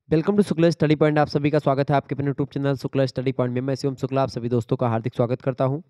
Welcome to Shukla study point. आप सभी का स्वागत है आपके अपने YouTube channel Shukla study point में। मैं शिवम शुक्ला आप सभी दोस्तों का हार्दिक स्वागत करता हूं।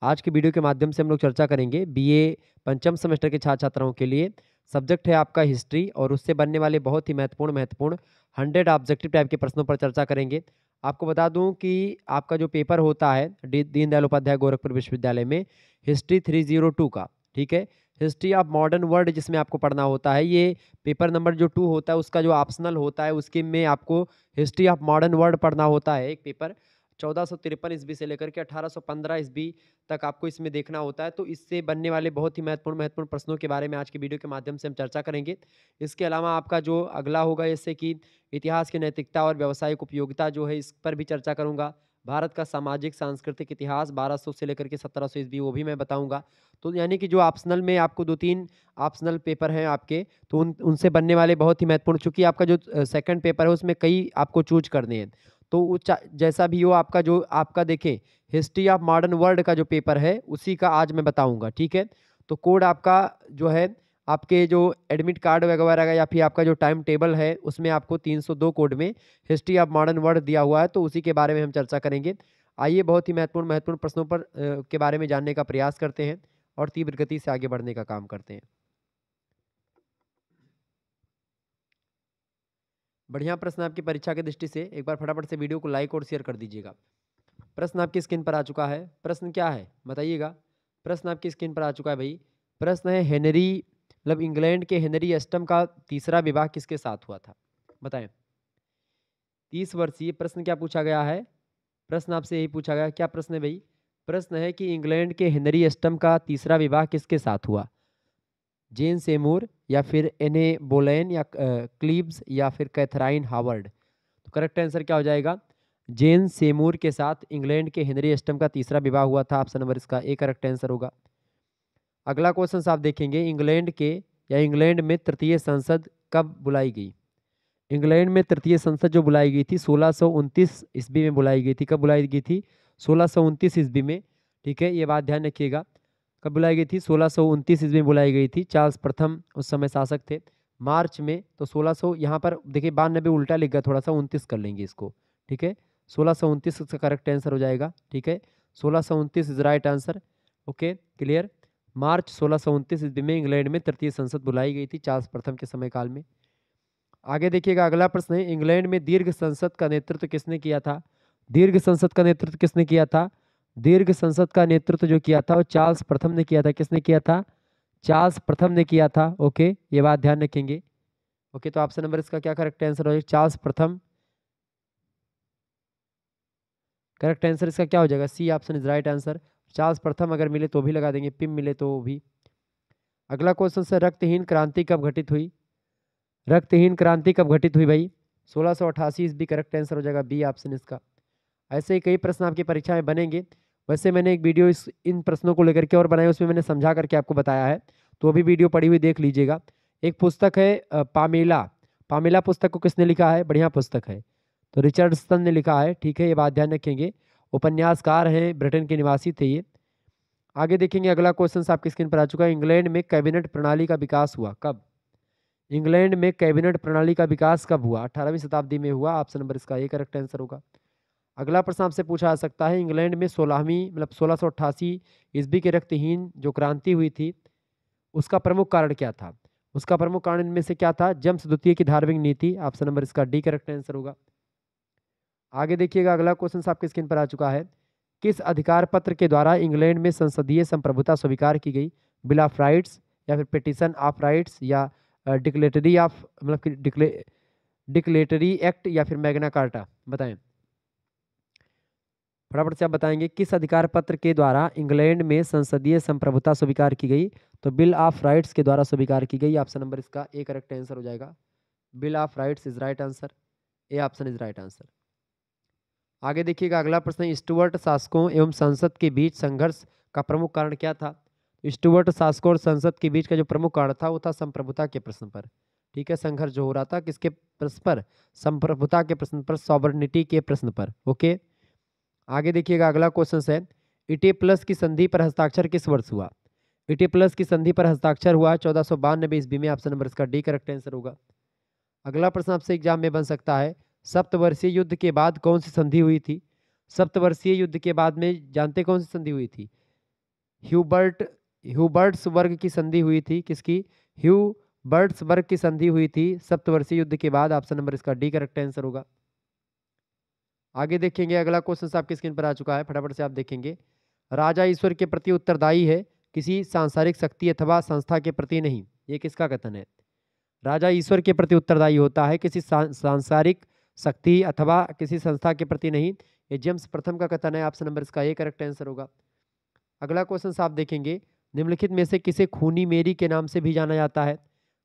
आज की वीडियो के माध्यम से हम लोग चर्चा करेंगे बीए पंचम सेमेस्टर के छात्र छात्राओं के लिए। सब्जेक्ट है आपका हिस्ट्री और उससे बनने वाले बहुत ही महत्वपूर्ण 100 ऑब्जेक्टिव टाइप के प्रश्नों पर चर्चा करेंगे। आपको बता दूं कि आपका जो पेपर होता है दीनदयाल उपाध्याय गोरखपुर विश्वविद्यालय में हिस्ट्री 302 का, ठीक है, हिस्ट्री ऑफ मॉडर्न वर्ल्ड जिसमें आपको पढ़ना होता है, ये पेपर नंबर जो 2 होता है उसका जो ऑप्शनल होता है उसके में आपको हिस्ट्री ऑफ मॉडर्न वर्ल्ड पढ़ना होता है। एक पेपर 1453 ईस्वी से लेकर के 1815 ईस्वी तक आपको इसमें देखना होता है। तो इससे बनने वाले बहुत ही महत्वपूर्ण प्रश्नों के बारे में आज की वीडियो के माध्यम से हम चर्चा करेंगे। इसके अलावा आपका जो अगला होगा, जैसे कि इतिहास की नैतिकता और व्यावसायिक उपयोगिता जो है, इस पर भी चर्चा करूंगा। भारत का सामाजिक सांस्कृतिक इतिहास 1200 से लेकर के 1700 ईस्वी, वो भी मैं बताऊंगा। तो यानी कि जो ऑप्शनल में आपको 2-3 ऑप्शनल पेपर हैं आपके, तो उनसे बनने वाले बहुत ही महत्वपूर्ण, चूंकि आपका जो सेकंड पेपर है उसमें कई आपको चूज करने हैं। तो वो जैसा भी हो, आपका जो आपका देखें हिस्ट्री ऑफ मॉडर्न वर्ल्ड का जो पेपर है उसी का आज मैं बताऊंगा, ठीक है। तो कोड आपका जो है, आपके जो एडमिट कार्ड वगैरह का या फिर आपका जो टाइम टेबल है उसमें आपको 302 कोड में हिस्ट्री ऑफ मॉडर्न वर्ल्ड दिया हुआ है, तो उसी के बारे में हम चर्चा करेंगे। आइए बहुत ही महत्वपूर्ण प्रश्नों पर के बारे में जानने का प्रयास करते हैं और तीव्र गति से आगे बढ़ने का काम करते हैं। बढ़िया प्रश्न आपकी परीक्षा की दृष्टि से, एक बार फटाफट से वीडियो को लाइक और शेयर कर दीजिएगा। प्रश्न आपकी स्क्रीन पर आ चुका है। प्रश्न क्या है बताइएगा। प्रश्न आपकी स्क्रीन पर आ चुका है भाई। प्रश्न है हेनरी, मतलब इंग्लैंड के हेनरी अष्टम का तीसरा विवाह किसके साथ हुआ था, बताएं। 30 वर्षीय प्रश्न क्या पूछा गया है। प्रश्न आपसे यही पूछा गया, क्या प्रश्न है भाई। प्रश्न है कि इंग्लैंड के हेनरी अष्टम का तीसरा विवाह किसके साथ हुआ, जेन सेमूर या फिर एने बोलेन या क्लीव्स या फिर कैथराइन हावर्ड। तो करेक्ट आंसर क्या हो जाएगा, जेन सेमूर के साथ इंग्लैंड के हेनरी अष्टम का तीसरा विवाह हुआ था। ऑप्शन नंबर इसका ए करेक्ट आंसर होगा। अगला क्वेश्चन आप देखेंगे, इंग्लैंड के या इंग्लैंड में तृतीय संसद कब बुलाई गई। इंग्लैंड में तृतीय संसद जो बुलाई गई थी 1629 ईस्वी में बुलाई गई थी। कब बुलाई गई थी, 1629 ईस्वी में, ठीक है, ये बात ध्यान रखिएगा। कब बुलाई गई थी, 1629 ईस्वी में बुलाई गई थी। चार्ल्स प्रथम उस समय शासक थे। मार्च में, तो 1600 यहाँ पर देखिए 92 उल्टा लिख गया, थोड़ा सा 29 कर लेंगे इसको, ठीक है। 1629 इसका करेक्ट आंसर हो जाएगा, ठीक है। 1629 is right answer. Okay clear. मार्च 1629 ईस्वी में इंग्लैंड में तृतीय संसद बुलाई गई थी चार्ल्स प्रथम के समय काल में। आगे देखिएगा, अगला प्रश्न है, इंग्लैंड में दीर्घ संसद का नेतृत्व किसने किया था। दीर्घ संसद का नेतृत्व किसने किया था। दीर्घ संसद का नेतृत्व जो किया था वो चार्ल्स प्रथम ने किया था। किसने किया था, चार्ल्स प्रथम ने किया था। ओके, ये बात ध्यान रखेंगे। ओके, तो ऑप्शन नंबर इसका क्या करेक्ट आंसर हो जाएगा, चार्ल्स प्रथम। करेक्ट आंसर इसका क्या हो जाएगा, C option is right answer. Charles प्रथम अगर मिले तो भी लगा देंगे, पिम मिले तो भी। अगला क्वेश्चन से, रक्तहीन क्रांति कब घटित हुई। रक्तहीन क्रांति कब घटित हुई भाई, 1688 ईस्वी करेक्ट आंसर हो जाएगा, बी ऑप्शन इसका। ऐसे ही कई प्रश्न आपकी परीक्षा में बनेंगे। वैसे मैंने एक वीडियो इन प्रश्नों को लेकर के और बनाया, उसमें मैंने समझा करके आपको बताया है, तो अभी वीडियो पड़ी हुई देख लीजिएगा। एक पुस्तक है पामेला। पामेला पुस्तक को किसने लिखा है, बढ़िया पुस्तक है, तो रिचर्डसन ने लिखा है, ठीक है, ये बात ध्यान रखेंगे। उपन्यासकार हैं, ब्रिटेन के निवासी थे ये। आगे देखेंगे, अगला क्वेश्चन आपकी स्क्रीन पर आ चुका है, इंग्लैंड में कैबिनेट प्रणाली का विकास हुआ कब। इंग्लैंड में कैबिनेट प्रणाली का विकास कब हुआ, 18वीं शताब्दी में हुआ। ऑप्शन नंबर इसका ये करेक्ट आंसर होगा। अगला प्रश्न आपसे पूछा जा सकता है, इंग्लैंड में 16वीं मतलब 1688 ईस्वी के रक्तहीन जो क्रांति हुई थी उसका प्रमुख कारण क्या था। उसका प्रमुख कारण इनमें से क्या था, जेम्स द्वितीय की धार्मिक नीति। ऑप्शन नंबर इसका डी करेक्ट आंसर होगा। आगे देखिएगा, अगला क्वेश्चन आपके स्क्रीन पर आ चुका है, किस अधिकार पत्र के द्वारा इंग्लैंड में संसदीय संप्रभुता स्वीकार की गई। बिल ऑफ राइट्स या फिर पिटिशन ऑफ राइट्स या डिक्लेटरी ऑफ मतलब डिक्लेटरी एक्ट या फिर मैग्ना कार्टा, बताएं फटाफट से। आप बताएंगे किस अधिकार पत्र के द्वारा इंग्लैंड में संसदीय संप्रभुता स्वीकार की गई, तो बिल ऑफ राइट्स के द्वारा स्वीकार की गई। ऑप्शन नंबर इसका ए करेक्ट आंसर हो जाएगा, bill of rights is right answer, A option is right answer. आगे देखिएगा, अगला प्रश्न, स्टुअर्ट शासकों एवं संसद के बीच संघर्ष का प्रमुख कारण क्या था। स्टुअर्ट शासकों और संसद के बीच का जो प्रमुख कारण था वो था संप्रभुता के प्रश्न पर, ठीक है। संघर्ष जो हो रहा था किसके प्रश्न पर, संप्रभुता के प्रश्न पर, सॉवरेनिटी के प्रश्न पर। ओके, आगे देखिएगा, अगला क्वेश्चन है, इटे प्लस की संधि पर हस्ताक्षर किस वर्ष हुआ। इटे प्लस की संधि पर हस्ताक्षर हुआ 1492 ईस्वी में। ऑप्शन नंबर इसका डी करेक्ट आंसर होगा। अगला प्रश्न आपसे एग्जाम में बन सकता है, सप्तवर्षीय युद्ध के बाद कौन सी संधि हुई थी? सप्तवर्षीय युद्ध के बाद में जानते कौन सी संधि हुई थी? ह्यूबर्ट ह्यूबर्ट्सबर्ग की संधि हुई थी। किसकी? ह्यूबर्ट्सबर्ग की संधि हुई थी सप्तवर्षीय युद्ध के बाद। ऑप्शन नंबर इसका डी करेक्ट आंसर होगा। आगे देखेंगे, अगला क्वेश्चन आपकी स्क्रीन पर आ चुका है, फटाफट से आप देखेंगे। राजा ईश्वर के प्रति उत्तरदायी है, किसी सांसारिक शक्ति अथवा संस्था के प्रति नहीं। ये किसका कथन है? राजा ईश्वर के प्रति उत्तरदायी होता है, किसी सांसारिक शक्ति अथवा किसी संस्था के प्रति नहीं। ये जेम्स प्रथम का कथन है। ऑप्शन नंबर इसका ए करेक्ट आंसर होगा। अगला क्वेश्चन आप देखेंगे, निम्नलिखित में से किसे खूनी मेरी के नाम से भी जाना जाता है?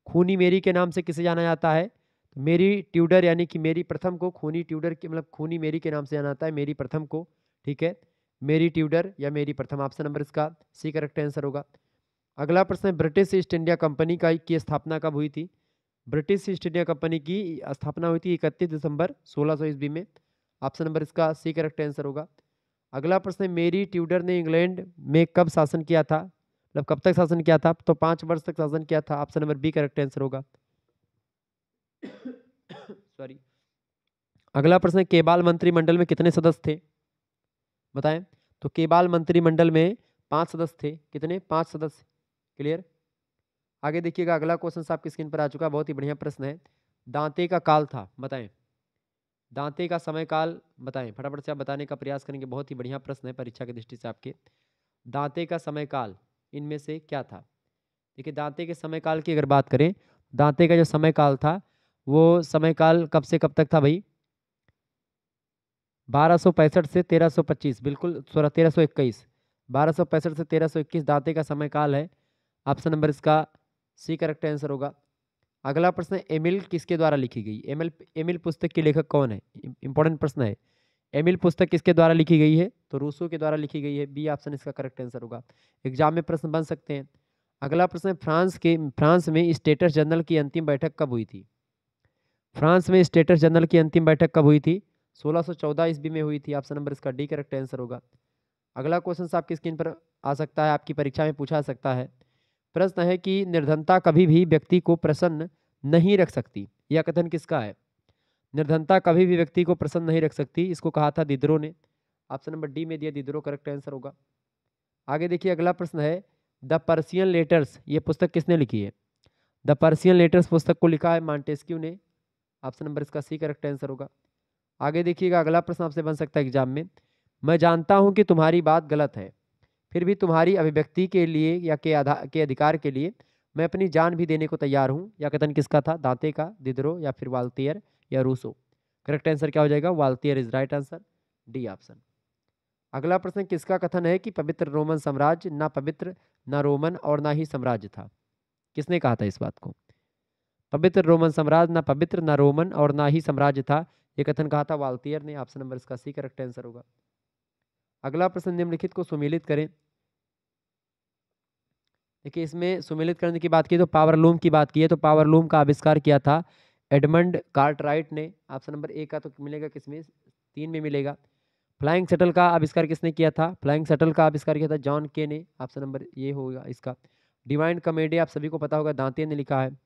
खूनी मेरी के नाम से किसे जाना जाता है? तो मेरी ट्यूडर यानी कि मेरी प्रथम को खूनी ट्यूडर के मतलब खूनी मेरी के नाम से जाना जाता है, मेरी प्रथम को। ठीक है, मेरी ट्यूडर या मेरी प्रथम। ऑप्शन नंबर इसका सी करेक्ट आंसर होगा। अगला प्रश्न है, ब्रिटिश ईस्ट इंडिया कंपनी की स्थापना कब हुई थी? ब्रिटिश ईस्ट इंडिया कंपनी की स्थापना हुई थी 31 दिसंबर 1600 ईस्वी में। ऑप्शन नंबर इसका सी करेक्ट आंसर होगा। अगला प्रश्न है, मेरी ट्यूडर ने इंग्लैंड में कब शासन किया था? मतलब कब तक शासन किया था? तो 5 वर्ष तक शासन किया था। Option number B correct answer होगा। सॉरी। अगला प्रश्न है, केबाल मंत्रिमंडल में कितने सदस्य थे? बताएं। तो केबाल मंत्रिमंडल में 5 सदस्य थे। कितने? 5 सदस्य। क्लियर। आगे देखिएगा, अगला क्वेश्चन आपकी स्क्रीन पर आ चुका है, बहुत ही बढ़िया प्रश्न है। दांते का काल था, बताएं। दांते का समय काल बताएं, फटाफट से आप बताने का प्रयास करेंगे। बहुत ही बढ़िया प्रश्न है परीक्षा की दृष्टि से आपके। दांते का समय काल इनमें से क्या था? देखिए, दांते के समय काल की अगर बात करें, दांते का जो समय काल था वो समय काल कब से कब तक था भाई? 1265 से 1325, बिल्कुल 1321। 1265 से 1321 दांते का समय काल है। ऑप्शन नंबर इसका सी करेक्ट आंसर होगा। अगला प्रश्न है, एमिल किसके द्वारा लिखी गई? एमिल पुस्तक के लेखक कौन है? इंपॉर्टेंट प्रश्न है। एमिल पुस्तक किसके द्वारा लिखी गई है? तो रूसो के द्वारा लिखी गई है। बी ऑप्शन इसका करेक्ट आंसर होगा। एग्जाम में प्रश्न बन सकते हैं। अगला प्रश्न है, फ्रांस में स्टेटस जनरल की अंतिम बैठक कब हुई थी? फ्रांस में स्टेटस जनरल की अंतिम बैठक कब हुई थी? 1614 ईस्वी में हुई थी। ऑप्शन नंबर इसका डी करेक्ट आंसर होगा। अगला क्वेश्चन आपकी स्क्रीन पर आ सकता है, आपकी परीक्षा में पूछा सकता है। प्रश्न है कि निर्धनता कभी भी व्यक्ति को प्रसन्न नहीं रख सकती। यह कथन किसका है? निर्धनता कभी भी व्यक्ति को प्रसन्न नहीं रख सकती, इसको कहा था दिदरो ने। ऑप्शन नंबर डी में दिया दिदरो करेक्ट आंसर होगा। आगे देखिए, अगला प्रश्न है, द पर्सियन लेटर्स ये पुस्तक किसने लिखी है? द पर्सियन लेटर्स पुस्तक को लिखा है मॉन्टेस्क्यू ने। ऑप्शन नंबर इसका सी करेक्ट आंसर होगा। आगे देखिएगा, अगला प्रश्न आपसे बन सकता है एग्जाम में। मैं जानता हूं कि तुम्हारी बात गलत है, फिर भी तुम्हारी अभिव्यक्ति के लिए या के अधिकार के लिए मैं अपनी जान भी देने को तैयार हूं। यह कथन किसका था? दांते का, दिदरो या फिर वाल्टियर या रूसो? करेक्ट आंसर क्या हो जाएगा? Waltair is right answer, D option. अगला प्रश्न, किसका कथन है कि पवित्र रोमन साम्राज्य ना पवित्र, ना रोमन और ना ही साम्राज्य था? किसने कहा था इस बात को? पवित्र रोमन साम्राज्य ना पवित्र, ना रोमन और ना ही साम्राज्य था, यह कथन कहा था वाल्टियर ने। ऑप्शन नंबर इसका सी करेक्ट आंसर होगा। अगला प्रश्न, निम्नलिखित को सुमेलित करें। देखिए, इसमें सुमेलित करने की बात की तो पावर लूम की बात की है, तो पावर लूम का आविष्कार किया था एडमंड कार्टराइट ने। ऑप्शन नंबर ए का तो मिलेगा किसमें? 3 में मिलेगा। फ्लाइंग शटल का आविष्कार किसने किया था? फ्लाइंग शटल का आविष्कार किया था जॉन के ने। ऑप्शन नंबर ये होगा इसका। डिवाइन कॉमेडी आप सभी को पता होगा, दांते ने लिखा है।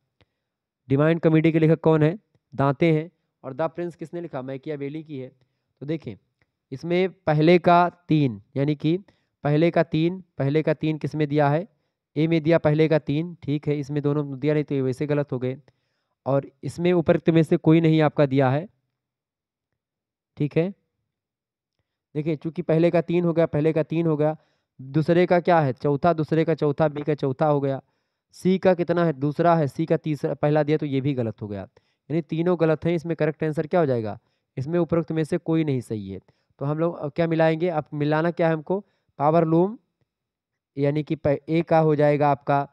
डिवाइन कॉमेडी के लेखक कौन है? दांते हैं। और द प्रिंस किसने लिखा? मैकियावेली की है। तो देखें, इसमें पहले का 3 यानी कि पहले का 3 किस में दिया है? ए में दिया पहले का 3, ठीक है। इसमें दोनों दिया नहीं तो ये वैसे गलत हो गए। और इसमें उपरोक्त में से कोई नहीं आपका दिया है, ठीक है। देखिए, चूंकि पहले का 3 हो गया, पहले का 3 हो गया, दूसरे का क्या है? चौथा, दूसरे का चौथा, बी का चौथा हो गया। सी का कितना है? दूसरा है। सी का तीसरा पहला दिया तो ये भी गलत हो गया, यानी तीनों गलत हैं। इसमें करेक्ट आंसर क्या हो जाएगा? इसमें उपरोक्त में से कोई नहीं सही है। तो हम लोग अब क्या मिलाएंगे? अब मिलाना क्या है हमको? पावर लूम, यानी कि ए का हो जाएगा आपका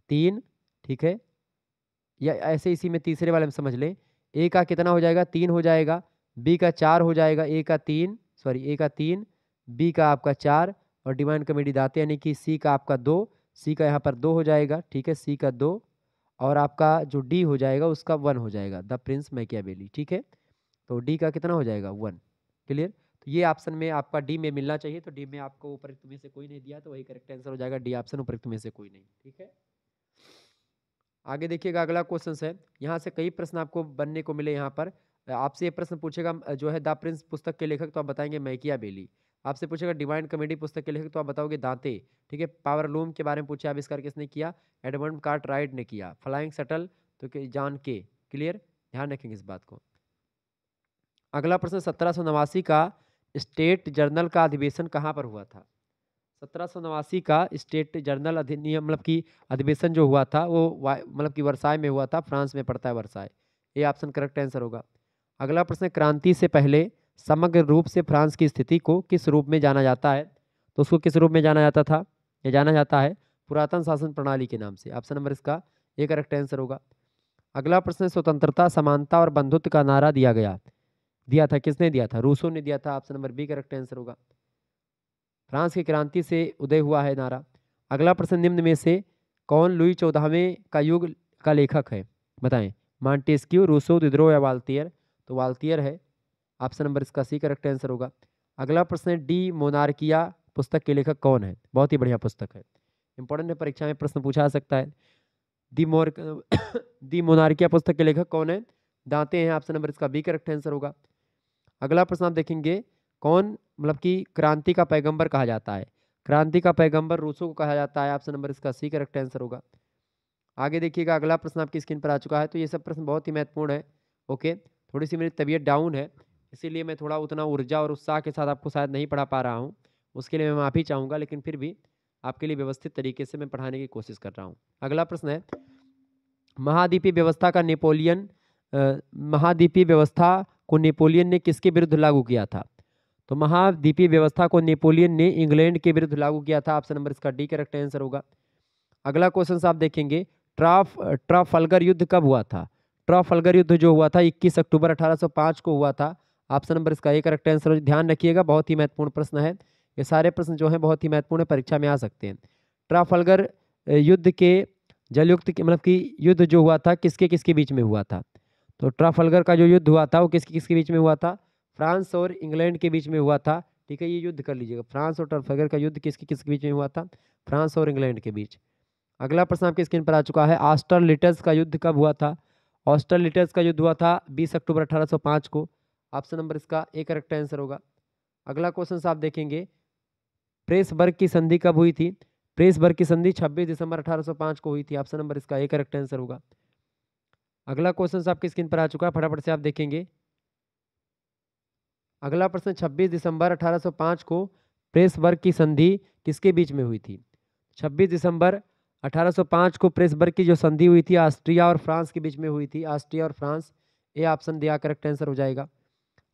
3, ठीक है। या ऐसे इसी में तीसरे वाले में समझ लें, ए का कितना हो जाएगा? 3 हो जाएगा। बी का 4 हो जाएगा। ए का 3, सॉरी ए का 3, बी का आपका 4 और डिवाइन कॉमेडी दाते यानी कि सी का आपका 2। सी का यहाँ पर 2 हो जाएगा, ठीक है। सी का 2 और आपका जो डी हो जाएगा उसका 1 हो जाएगा, द प्रिंस मैकियावेली, ठीक है। तो डी का कितना हो जाएगा? 1। क्लियर। तो ये ऑप्शन में आपका डी में मिलना चाहिए, तो डी में आपको उपरोक्त में से कोई नहीं दिया, तो वही करेक्ट आंसर हो जाएगा, डी ऑप्शन, उपरोक्त में से कोई नहीं, ठीक है। आगे देखिएगा, अगला क्वेश्चन है। यहाँ से कई प्रश्न आपको बनने को मिले यहाँ पर। आपसे ये प्रश्न पूछेगा जो है द प्रिंस पुस्तक के लेखक, तो आप बताएंगे मैकियावेली। आपसे पूछेगा डिवाइन कॉमेडी पुस्तक के लेखक, तो आप बताओगे दांते। ठीक है, पावरलूम के बारे में पूछे, आविष्कार किसने किया? एडमंड कार्टराइट ने किया। फ्लाइंग शटल तो जॉन के। क्लियर, ध्यान रखेंगे इस बात को। अगला प्रश्न, 1789 का स्टेट जर्नल का अधिवेशन कहाँ पर हुआ था? 1789 का स्टेट जर्नल अधिनियम मतलब कि अधिवेशन जो हुआ था वो मतलब कि वर्साय में हुआ था, फ्रांस में पड़ता है वर्साय। ये ऑप्शन करेक्ट आंसर होगा। अगला प्रश्न, क्रांति से पहले समग्र रूप से फ्रांस की स्थिति को किस रूप में जाना जाता है? तो उसको किस रूप में जाना जाता था या जाना जाता है? पुरातन शासन प्रणाली के नाम से। ऑप्शन नंबर इसका ये करेक्ट आंसर होगा। अगला प्रश्न, स्वतंत्रता, समानता और बंधुत्व का नारा दिया था किसने दिया था? रूसो ने दिया था। Option number B correct answer होगा। फ्रांस की क्रांति से उदय हुआ है नारा। अगला प्रश्न, निम्न में से कौन लुई 14वें का युग का लेखक है? बताएं, मॉन्टेस्क्यू, रूसो, दिदरो या वाल्टियर? तो वाल्टियर है। ऑप्शन नंबर इसका सी करेक्ट आंसर होगा। अगला प्रश्न, डी मोनार्किया पुस्तक के लेखक कौन है? बहुत ही बढ़िया पुस्तक है, इंपॉर्टेंट है, परीक्षा में प्रश्न पूछा जा सकता है। दी मोर दी मोनार्किया पुस्तक के लेखक कौन है? दांते हैं। ऑप्शन नंबर इसका बी करेक्ट आंसर होगा। अगला प्रश्न आप देखेंगे, कौन मतलब कि क्रांति का पैगंबर कहा जाता है? क्रांति का पैगंबर रूसो को कहा जाता है। ऑप्शन नंबर इसका सी करेक्ट आंसर होगा। आगे देखिएगा, अगला प्रश्न आपकी स्क्रीन पर आ चुका है। तो ये सब प्रश्न बहुत ही महत्वपूर्ण है। ओके, थोड़ी सी मेरी तबीयत डाउन है, इसीलिए मैं थोड़ा उतना ऊर्जा और उत्साह के साथ आपको शायद नहीं पढ़ा पा रहा हूँ। उसके लिए मैं माफ़ी चाहूँगा, लेकिन फिर भी आपके लिए व्यवस्थित तरीके से मैं पढ़ाने की कोशिश कर रहा हूँ। अगला प्रश्न है, महाद्वीपीय व्यवस्था का महाद्वीपीय व्यवस्था को नेपोलियन ने किसके विरुद्ध लागू किया था? तो महाद्वीपीय व्यवस्था को नेपोलियन ने इंग्लैंड के विरुद्ध लागू किया था। ऑप्शन नंबर इसका डी करेक्ट आंसर होगा। अगला क्वेश्चन आप देखेंगे, ट्राफल्गर युद्ध कब हुआ था? ट्राफल्गर युद्ध जो हुआ था 21 अक्टूबर 1805 को हुआ था। ऑप्शन नंबर इसका ए करेक्ट आंसर हो। ध्यान रखिएगा, बहुत ही महत्वपूर्ण प्रश्न है। ये सारे प्रश्न जो है बहुत ही महत्वपूर्ण परीक्षा में आ सकते हैं। ट्राफल्गर युद्ध के जलयुक्त मतलब कि युद्ध जो हुआ था किसके किसके बीच में हुआ था? तो ट्राफल्गर का जो युद्ध हुआ था वो किसके किसके बीच में हुआ था? फ्रांस और इंग्लैंड के बीच में हुआ था। ठीक है, ये युद्ध कर लीजिएगा, फ्रांस और ट्राफल्गर का युद्ध किसके किसके बीच में हुआ था? फ्रांस और इंग्लैंड के बीच। अगला प्रश्न आपकी स्क्रीन पर आ चुका है, ऑस्टरलिटस का युद्ध कब हुआ था? ऑस्टरलिटस का युद्ध हुआ था 20 अक्टूबर 1805 को। ऑप्शन नंबर इसका ए करेक्ट आंसर होगा। अगला क्वेश्चन आप देखेंगे, प्रेसबर्ग की संधि कब हुई थी? प्रेसबर्ग की संधि 26 दिसंबर 1805 को हुई थी। ऑप्शन नंबर इसका ए करेक्ट आंसर होगा। अगला क्वेश्चन आपकी स्क्रीन पर आ चुका है, फटाफट से आप देखेंगे। अगला प्रश्न, 26 दिसंबर 1805 को प्रेसबर्ग की संधि किसके बीच में हुई थी? 26 दिसंबर 1805 को प्रेसबर्ग की जो संधि हुई थी ऑस्ट्रिया और फ्रांस के बीच में हुई थी। ऑस्ट्रिया और फ्रांस, ये ऑप्शन दिया करेक्ट आंसर हो जाएगा।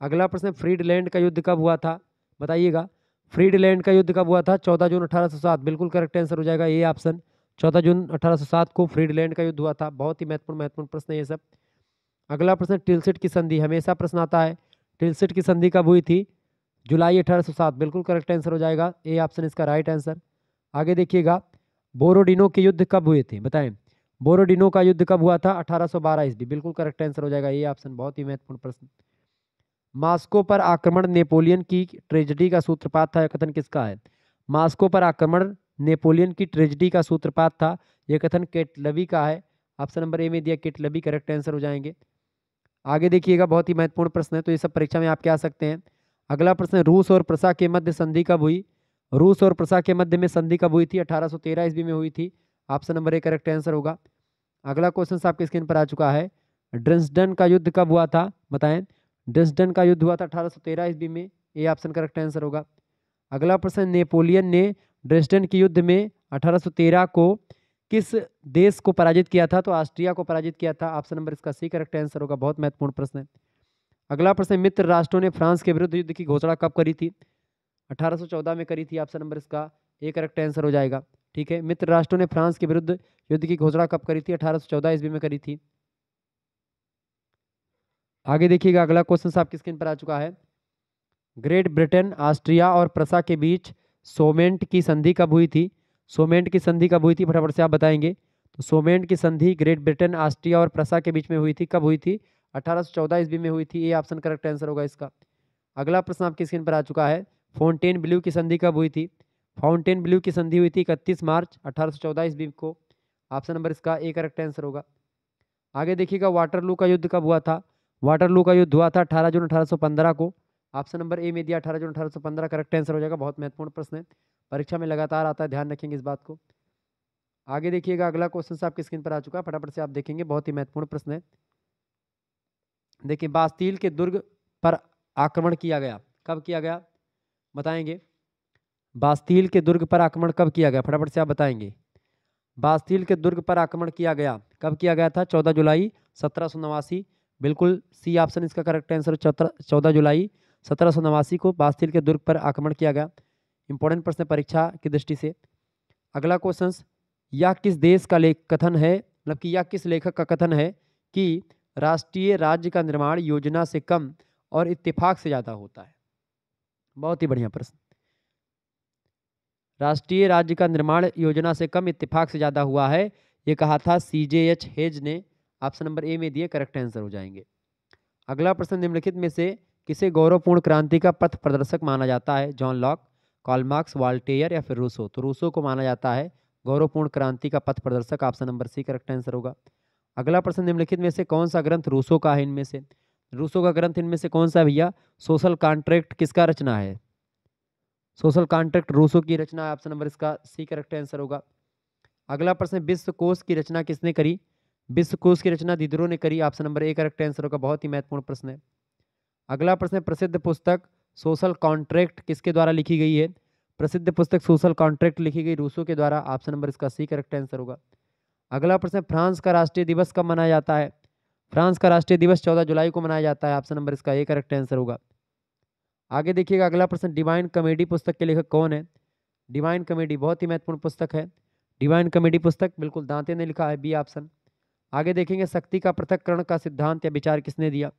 अगला प्रश्न, फ्रीडलैंड का युद्ध कब हुआ था? बताइएगा, फ्रीडलैंड का युद्ध कब हुआ था? 14 जून 1807, बिल्कुल करेक्ट आंसर हो जाएगा ये ऑप्शन। 14 जून 1807 को फ्रीडलैंड का युद्ध हुआ था। बहुत ही महत्वपूर्ण प्रश्न है ये सब। अगला प्रश्न, टिलसिट की संधि, हमेशा प्रश्न आता है, टिलसिट की संधि कब हुई थी? जुलाई 1807, बिल्कुल करेक्ट आंसर हो जाएगा, ए ऑप्शन इसका राइट आंसर। आगे देखिएगा, बोरोडिनो के युद्ध कब हुए थे? बताएं, बोरोडिनो का युद्ध कब हुआ था? 1812 ईस्वी, बिल्कुल करेक्ट आंसर हो जाएगा ये ऑप्शन। बहुत ही महत्वपूर्ण प्रश्न। मास्को पर आक्रमण नेपोलियन की ट्रेजेडी का सूत्रपात था, यह कथन किसका है? मास्को पर आक्रमण नेपोलियन की ट्रेजेडी का सूत्रपात था, यह कथन केटलवी का है। ऑप्शन नंबर ए में दिया केटलवी, करेक्ट आंसर हो जाएंगे। आगे देखिएगा, बहुत ही महत्वपूर्ण प्रश्न है, तो ये सब परीक्षा में आपके आ सकते हैं। अगला प्रश्न, रूस और प्रसा के मध्य संधि कब हुई? रूस और प्रसा के मध्य में संधि कब हुई थी? 1813 ईस्वी में हुई थी। Option number A correct answer होगा। अगला क्वेश्चन आपके स्क्रीन पर आ चुका है, ड्रेसडन का युद्ध कब हुआ था? बताएं, ड्रेसडन का युद्ध हुआ था 1813 ईस्वी में, ये ऑप्शन करेक्ट आंसर होगा। अगला प्रश्न, नेपोलियन ने ड्रेसडन के युद्ध में 1813 को किस देश को पराजित किया था? तो ऑस्ट्रिया को पराजित किया था। ऑप्शन नंबर इसका सी करेक्ट आंसर होगा। बहुत महत्वपूर्ण प्रश्न है। अगला प्रश्न, मित्र राष्ट्रों ने फ्रांस के विरुद्ध युद्ध की घोषणा कब करी थी? 1814 में करी थी। ऑप्शन नंबर इसका ए करेक्ट आंसर हो जाएगा। ठीक है, मित्र राष्ट्रों ने फ्रांस के विरुद्ध युद्ध की घोषणा कब करी थी? 1814 ईस्वी में करी थी। आगे देखिएगा, अगला क्वेश्चन आपकी स्क्रीन पर आ चुका है, ग्रेट ब्रिटेन, ऑस्ट्रिया और प्रसा के बीच सोमेंट की संधि कब हुई थी? सोमेंट की संधि कब हुई थी, फटाफट से आप बताएंगे। तो सोमेंट की संधि ग्रेट ब्रिटेन, ऑस्ट्रिया और प्रसा के बीच में हुई थी, कब हुई थी? 1814 ईस्वी में हुई थी, ये ऑप्शन करेक्ट आंसर होगा इसका। अगला प्रश्न आपकी स्क्रीन पर आ चुका है, फाउंटेन ब्लू की संधि कब हुई थी? फाउंटेन ब्लू की संधि हुई थी 31 मार्च 1814 ईस्वी को। ऑप्शन नंबर इसका ए करेक्ट आंसर होगा। आगे देखिएगा, वाटरलू का युद्ध कब हुआ था? वाटरलू का युद्ध हुआ था 18 जून 1815 को। ऑप्शन नंबर ए में दिया 18 जून 1815 करेक्ट आंसर हो जाएगा। बहुत महत्वपूर्ण प्रश्न है, परीक्षा में लगातार आता है, ध्यान रखेंगे इस बात को। आगे देखिएगा, अगला क्वेश्चन आपकी स्क्रीन पर आ चुका है, फटाफट से आप देखेंगे, बहुत ही महत्वपूर्ण प्रश्न है। देखिए, बास्तील के दुर्ग पर आक्रमण किया गया, कब किया गया बताएंगे। बास्तील के दुर्ग पर आक्रमण कब किया गया, फटाफट से आप बताएंगे। बास्तील के दुर्ग पर आक्रमण किया गया, कब किया गया था? 14 जुलाई 1789। बिल्कुल सी ऑप्शन इसका करेक्ट आंसर। 14 जुलाई 1789 को बास्तील के दुर्ग पर आक्रमण किया गया। इंपॉर्टेंट प्रश्न परीक्षा की दृष्टि से। अगला क्वेश्चन, यह किस देश का लेख कथन है, मतलब कि यह किस लेखक का कथन है कि राष्ट्रीय राज्य का निर्माण योजना से कम और इत्तेफाक से ज्यादा होता है? बहुत ही बढ़िया प्रश्न। राष्ट्रीय राज्य का निर्माण योजना से कम इत्तेफाक से ज्यादा हुआ है, ये कहा था CJH हेज ने। ऑप्शन नंबर ए में दिए करेक्ट आंसर हो जाएंगे। अगला प्रश्न, निम्नलिखित में से किसे गौरवपूर्ण क्रांति का पथ प्रदर्शक माना जाता है? John Locke, Karl Marx, Voltaire या फिर रूसो? तो रूसो को माना जाता है गौरवपूर्ण क्रांति का पथ प्रदर्शक। Option number C correct answer होगा। अगला प्रश्न, निम्नलिखित में से कौन सा ग्रंथ रूसो का है? इनमें से रूसो का ग्रंथ इनमें से कौन सा है भैया? सोशल कॉन्ट्रैक्ट किसका रचना है? सोशल कॉन्ट्रैक्ट रूसो की रचना है। ऑप्शन नंबर इसका सी करेक्ट आंसर होगा। अगला प्रश्न, विश्वकोश की रचना किसने करी? विश्वकोश की रचना दिदरो ने करी। Option number A correct answer होगा। बहुत ही महत्वपूर्ण प्रश्न है। अगला प्रश्न, प्रसिद्ध पुस्तक सोशल कॉन्ट्रैक्ट किसके द्वारा लिखी गई है? प्रसिद्ध पुस्तक सोशल कॉन्ट्रैक्ट लिखी गई रूसो के द्वारा। ऑप्शन नंबर इसका सी करेक्ट आंसर होगा। अगला प्रश्न, फ्रांस का राष्ट्रीय दिवस कब मनाया जाता है? फ्रांस का राष्ट्रीय दिवस 14 जुलाई को मनाया जाता है। ऑप्शन नंबर इसका ए करेक्ट आंसर होगा। आगे देखिएगा, अगला प्रश्न, डिवाइन कॉमेडी पुस्तक के लेखक कौन है? डिवाइन कॉमेडी बहुत ही महत्वपूर्ण पुस्तक है। डिवाइन कॉमेडी पुस्तक बिल्कुल दांते ने लिखा है, बी ऑप्शन। आगे देखेंगे, शक्ति का पृथक्करण का सिद्धांत या विचार किसने दिया?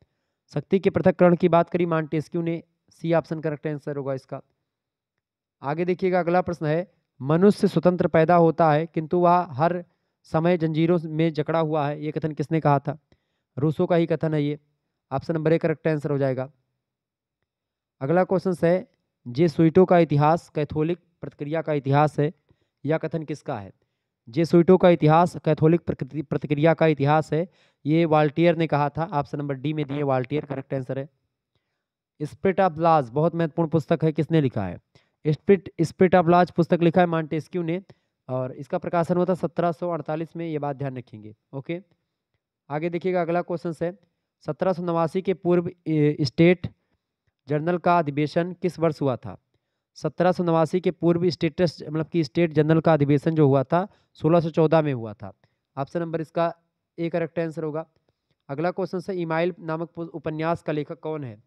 शक्ति के पृथक्करण की बात करी मॉन्टेस्क्यू ने। सी ऑप्शन करेक्ट आंसर होगा इसका। आगे देखिएगा, अगला प्रश्न है, मनुष्य स्वतंत्र पैदा होता है किंतु वह हर समय जंजीरों में जकड़ा हुआ है, ये कथन किसने कहा था? रूसो का ही कथन है ये। Option number A correct answer हो जाएगा। अगला क्वेश्चन है, जेसुइटों का इतिहास कैथोलिक प्रतिक्रिया का इतिहास है, यह कथन किसका है? जेसुइटों का इतिहास कैथोलिक प्रतिक्रिया का इतिहास है, ये वाल्टियर ने कहा था। ऑप्शन नंबर डी में दिए वाल्टियर करेक्ट आंसर है। स्पिरिट ऑफ लॉज बहुत महत्वपूर्ण पुस्तक है, किसने लिखा है? स्पिरिट ऑफ लॉज पुस्तक लिखा है मॉन्टेस्क्यू ने, और इसका प्रकाशन हुआ था 1748 में, ये बात ध्यान रखेंगे। ओके, आगे देखिएगा, अगला क्वेश्चन है, 1789 के पूर्व स्टेट जर्नल का अधिवेशन किस वर्ष हुआ था? 1789 के पूर्व स्टेटस मतलब कि स्टेट जनरल का अधिवेशन जो हुआ था 1614 में हुआ था। ऑप्शन नंबर इसका ए करेक्ट आंसर होगा। अगला क्वेश्चन है, इमाइल नामक उपन्यास का लेखक कौन है?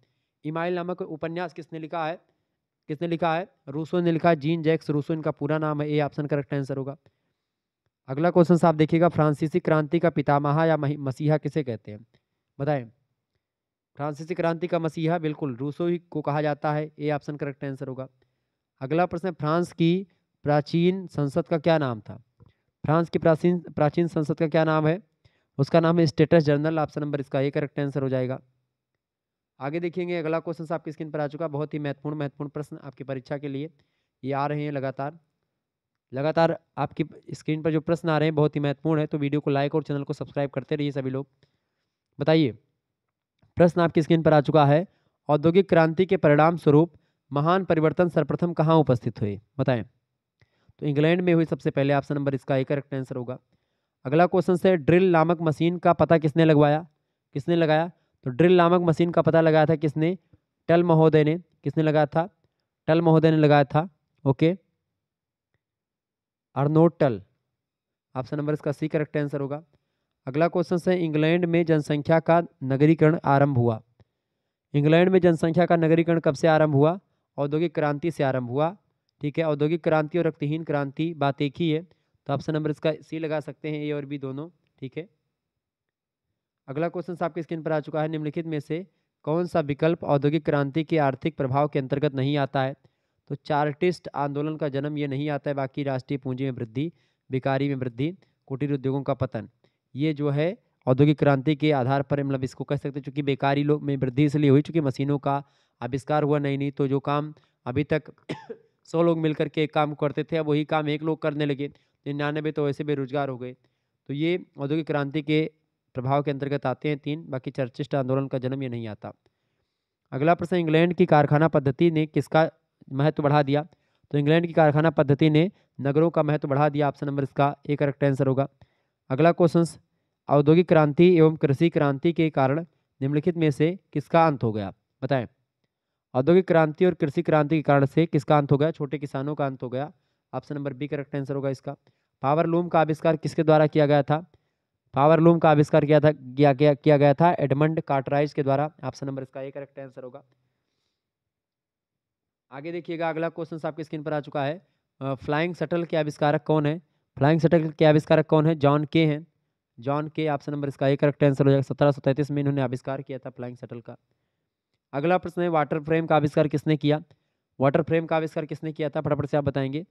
इमाइल नामक उपन्यास किसने लिखा है? किसने लिखा है? रूसो ने लिखा है, जीन जैक्स रूसो इनका पूरा नाम है। ए ऑप्शन करेक्ट आंसर होगा। अगला क्वेश्चन आप देखिएगा, फ्रांसीसी क्रांति का पितामह या मसीहा किसे कहते हैं? बताएं। फ्रांसीसी क्रांति का मसीहा बिल्कुल रूसो ही को कहा जाता है। ए ऑप्शन करेक्ट आंसर होगा। अगला प्रश्न, फ्रांस की प्राचीन संसद का क्या नाम था? फ्रांस की प्राचीन संसद का क्या नाम है? उसका नाम है स्टेटस जनरल। ऑप्शन नंबर इसका ए करेक्ट आंसर हो जाएगा। आगे देखेंगे, अगला क्वेश्चन आपकी स्क्रीन पर आ चुका है, बहुत ही महत्वपूर्ण प्रश्न आपकी परीक्षा के लिए ये आ रहे हैं लगातार आपकी स्क्रीन पर जो प्रश्न आ रहे हैं बहुत ही महत्वपूर्ण है, तो वीडियो को लाइक और चैनल को सब्सक्राइब करते रहिए सभी लोग। बताइए, प्रश्न आपकी स्क्रीन पर आ चुका है, औद्योगिक क्रांति के परिणाम स्वरूप महान परिवर्तन सर्वप्रथम कहाँ उपस्थित हुए? बताएं। तो इंग्लैंड में हुई सबसे पहले। ऑप्शन नंबर इसका एक करेक्ट आंसर होगा। अगला क्वेश्चन से, ड्रिल नामक मशीन का पता किसने लगवाया? किसने लगाया? तो ड्रिल नामक मशीन का पता लगाया था किसने? टल महोदय ने। किसने लगाया था? टल महोदय ने लगाया था। ओके, अर्नोल्ड टल। ऑप्शन नंबर इसका सी करेक्ट आंसर होगा। अगला क्वेश्चन है, इंग्लैंड में जनसंख्या का नगरीकरण आरंभ हुआ। इंग्लैंड में जनसंख्या का नगरीकरण कब से आरंभ हुआ? औद्योगिक क्रांति से आरंभ हुआ। ठीक है, औद्योगिक क्रांति और रक्तहीन क्रांति बात एक ही है, तो ऑप्शन नंबर इसका सी लगा सकते हैं, ए और बी दोनों। ठीक है, अगला क्वेश्चन आपकी स्क्रीन पर आ चुका है, निम्नलिखित में से कौन सा विकल्प औद्योगिक क्रांति के आर्थिक प्रभाव के अंतर्गत नहीं आता है? तो चार्टिस्ट आंदोलन का जन्म ये नहीं आता है, बाकी राष्ट्रीय पूंजी में वृद्धि, बेकारी में वृद्धि, कुटीर उद्योगों का पतन, ये जो है औद्योगिक क्रांति के आधार पर, मतलब इसको कह सकते हैं, चूंकि बेकारी लोग में वृद्धि इसलिए हुई चूंकि मशीनों का आविष्कार हुआ नहीं, तो जो काम अभी तक 100 लोग मिलकर के एक काम करते थे, अब वही काम एक लोग करने लगे, 99 तो वैसे बेरोजगार हो गए। तो ये औद्योगिक क्रांति के प्रभाव के अंतर्गत आते हैं 3, बाकी चर्चिस्ट आंदोलन का जन्म ये नहीं आता। अगला प्रश्न, इंग्लैंड की कारखाना पद्धति ने किसका महत्व बढ़ा दिया? तो इंग्लैंड की कारखाना पद्धति ने नगरों का महत्व बढ़ा दिया। ऑप्शन नंबर इसका ए करेक्ट आंसर होगा। अगला क्वेश्चन, औद्योगिक क्रांति एवं कृषि क्रांति के कारण निम्नलिखित में से किसका अंत हो गया? बताएं। औद्योगिक क्रांति और कृषि क्रांति के कारण से किसका अंत हो गया? छोटे किसानों का अंत हो गया। Option number B correct answer होगा इसका। पावर लूम का आविष्कार किसके द्वारा किया गया था? पावर लूम का आविष्कार किया गया था एडमंड कार्टराइज के द्वारा। ऑप्शन नंबर इसका ए करेक्ट आंसर होगा। आगे देखिएगा, अगला क्वेश्चन आपकी स्क्रीन पर आ चुका है। फ्लाइंग शटल के आविष्कारक कौन है? फ्लाइंग शटल के आविष्कारक कौन है? जॉन के हैं। जॉन के, ऑप्शन नंबर इसका ए करेक्ट आंसर हो जाएगा। 1733 में इन्होंने आविष्कार किया था फ्लाइंग शटल का। अगला प्रश्न है, वाटर फ्रेम का आविष्कार किसने किया? वाटर फ्रेम का आविष्कार किसने किया था? फटाफट से आप बताएंगे।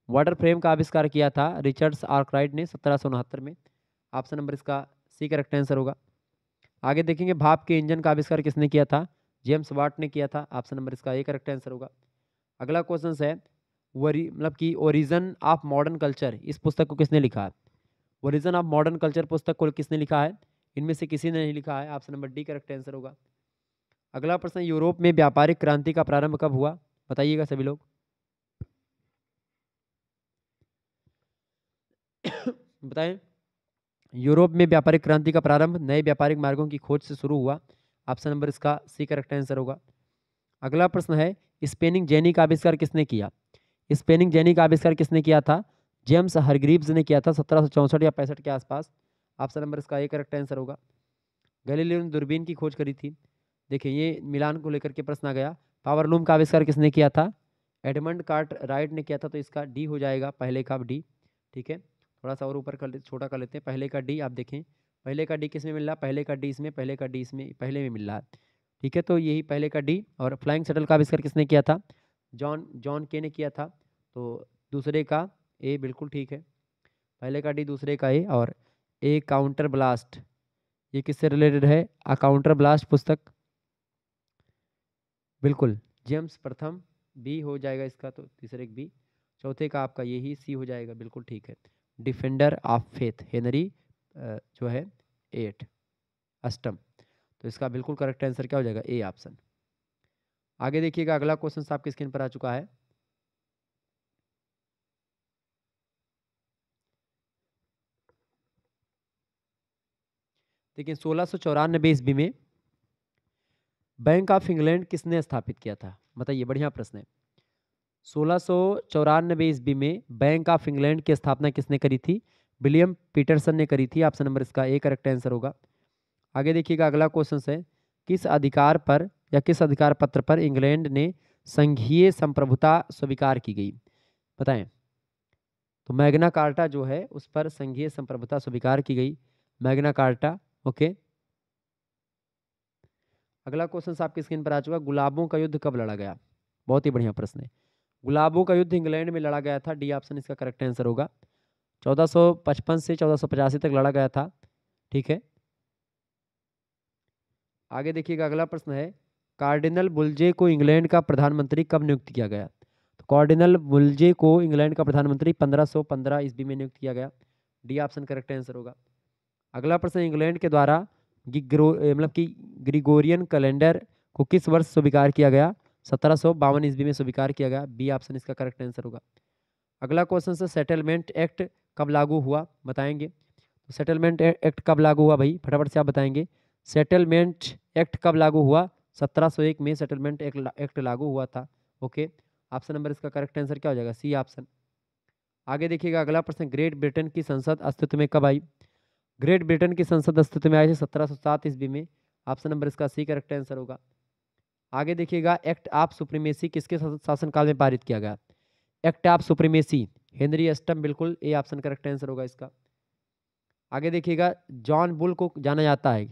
वाटर फ्रेम का आविष्कार किया था रिचर्ड्स आर्कराइट ने 1769 में। ऑप्शन नंबर इसका सी करेक्ट आंसर होगा। आगे देखेंगे, भाप के इंजन का आविष्कार किसने किया था? जेम्स वाट ने किया था। ऑप्शन नंबर इसका ए करेक्ट आंसर होगा। अगला क्वेश्चन है, मतलब कि ओरिजिन ऑफ मॉडर्न कल्चर, इस पुस्तक को किसने लिखा है? ओरिजिन ऑफ मॉडर्न कल्चर पुस्तक को किसने लिखा है? इनमें से किसी ने नहीं लिखा है। Option number D correct answer होगा। अगला प्रश्न, यूरोप में व्यापारिक क्रांति का प्रारंभ कब हुआ? बताइएगा सभी लोग। बताएं। यूरोप में व्यापारिक क्रांति का प्रारंभ नए व्यापारिक मार्गों की खोज से शुरू हुआ। ऑप्शन नंबर इसका सी करेक्ट आंसर होगा। अगला प्रश्न है, स्पेनिंग जेनी का आविष्कार किसने किया? स्पेनिंग जेनी का आविष्कार किसने किया था? जेम्स हरग्रीव्स ने किया था 1764 या 65 के आसपास। ऑप्शन नंबर इसका ए करेक्ट आंसर होगा। गैलीलियो ने दूरबीन की खोज करी थी। देखिए, ये मिलान को लेकर के प्रश्न आ गया। पावर लूम का आविष्कार किसने किया था? एडमंड कार्टराइट ने किया था, तो इसका डी हो जाएगा, पहले का डी। ठीक है, थोड़ा सा और ऊपर कर लेते, छोटा कर लेते हैं। पहले का डी आप देखें, पहले का डी किस में मिल रहा है? पहले का डी इसमें, पहले का डी इसमें, पहले में मिल रहा है। ठीक है, तो यही पहले का डी। और फ्लाइंग शटल का आविष्कार किसने किया था? जॉन के ने किया था। तो दूसरे का ए बिल्कुल ठीक है, पहले का डी, दूसरे का ए। और ए काउंटर ब्लास्ट, ये किससे रिलेटेड है? अ काउंटर ब्लास्ट पुस्तक, बिल्कुल जेम्स प्रथम, बी हो जाएगा इसका, तो तीसरे बी। चौथे का आपका यही सी हो जाएगा, बिल्कुल ठीक है। डिफेंडर ऑफ फेथ, हेनरी जो है 8 अष्टम, तो इसका बिल्कुल करेक्ट आंसर क्या हो जाएगा? A option. आगे देखिएगा, अगला क्वेश्चन आपकी स्क्रीन पर आ चुका है। देखिए, 1694 ईस्वी में बैंक ऑफ इंग्लैंड किसने स्थापित किया था? बताइए, बढ़िया प्रश्न है। 1694 ईस्वी में बैंक ऑफ इंग्लैंड की स्थापना किसने करी थी? विलियम पीटरसन ने करी थी। ऑप्शन नंबर इसका ए करेक्ट आंसर होगा। आगे देखिएगा, अगला क्वेश्चन है, किस अधिकार पर या किस अधिकार पत्र पर इंग्लैंड ने संघीय संप्रभुता स्वीकार की गई? बताएं। तो मैग्ना कार्टा जो है, उस पर संघीय संप्रभुता स्वीकार की गई, मैग्ना कार्टा। ओके, अगला क्वेश्चन आपकी स्क्रीन पर आ चुका, गुलाबों का युद्ध कब लड़ा गया? बहुत ही बढ़िया प्रश्न है। गुलाबों का युद्ध इंग्लैंड में लड़ा गया था, डी ऑप्शन इसका करेक्ट आंसर होगा। 1455 से 1485 तक लड़ा गया था। ठीक है, आगे देखिएगा, अगला प्रश्न है, कार्डिनल वुलजे को इंग्लैंड का प्रधानमंत्री कब नियुक्त किया गया? तो कार्डिनल वुलजे को इंग्लैंड का प्रधानमंत्री 1515 ईस्वी में नियुक्त किया गया, डी ऑप्शन करेक्ट आंसर होगा। अगला प्रश्न, इंग्लैंड के द्वारा मतलब कि ग्रिगोरियन कैलेंडर को किस वर्ष स्वीकार किया गया? 1752 ईस्वी में स्वीकार किया गया, बी ऑप्शन इसका करेक्ट आंसर होगा। अगला क्वेश्चन से, सेटलमेंट एक्ट कब लागू हुआ? बताएंगे। तो सेटलमेंट एक्ट कब लागू हुआ भाई? फटाफट से आप बताएंगे। सेटलमेंट एक्ट कब लागू हुआ? 1701 में सेटलमेंट एक्ट लागू हुआ था। ओके, ऑप्शन नंबर इसका करेक्ट आंसर क्या हो जाएगा? C option. आगे देखिएगा, अगला प्रश्न, ग्रेट ब्रिटेन की संसद अस्तित्व में कब आई? ग्रेट ब्रिटेन की संसद अस्तित्व में आई थी 1707 ईस्वी में। ऑप्शन नंबर इसका सी करेक्ट आंसर होगा। आगे देखिएगा, एक्ट ऑफ सुप्रीमेसी किसके शासनकाल में पारित किया गया? एक्ट ऑफ सुप्रीमेसी, हेनरी अष्टम, बिल्कुल ए ऑप्शन करेक्ट आंसर होगा इसका। आगे देखिएगा, जॉन बुल को जाना जाता है,